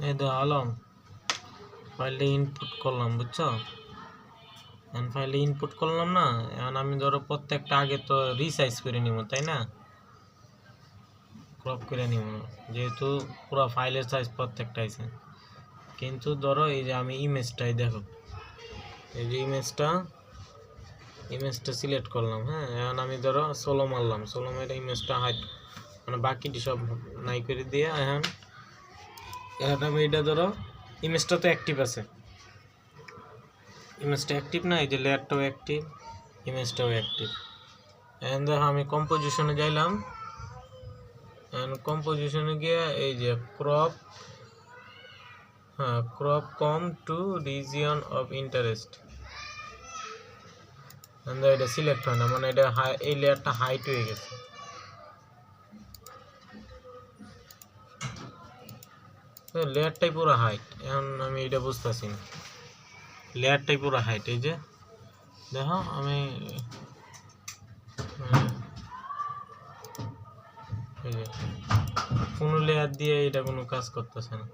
এই তো আলম ফাইলটা ইনপুট করলাম, বুঝছো? এখন ফাইলে ইনপুট করলাম না, এখন আমি ধরো প্রত্যেকটা আগে তো রিসাইজ করে নিব, তাই না? ক্রপ করে নিব, যেহেতু পুরো ফাইলের সাইজ প্রত্যেকটা আছে। কিন্তু ধরো এই যে আমি ইমেজটাই দেখো, এই যে ইমেজটা সিলেক্ট করলাম। হ্যাঁ, এখন আমি ধরো 16 মারলাম, 16 মেরে ইমেজটা হাইড মানে বাকিটি সব নাই করে দিয়ে এখন আমি এটা ধরো ইমেজটা তো অ্যাক্টিভ আছে, ইমেজটা অ্যাক্টিভ না, এই যে লেয়ারটাও অ্যাক্টিভ, ইমেজটাও অ্যাক্টিভ। এখন দেখো আমি কম্পোজিশনে যাইলাম, এখন কম্পোজিশনে গিয়ে এই যে crop come to region of interest, এটা সিলেক্ট হয় না, মানে এটা এই লেয়ারটা হাইট হয়ে গেছে। লেয়ারটাই পুরো হাইট, এখন আমি এটা বুঝতেছি না, লেয়ারটাই পুরো হাইট। এই যে দেখো আমি এই যে কোনো লেয়ার দিয়ে এটা কোনো কাজ করতেছে না।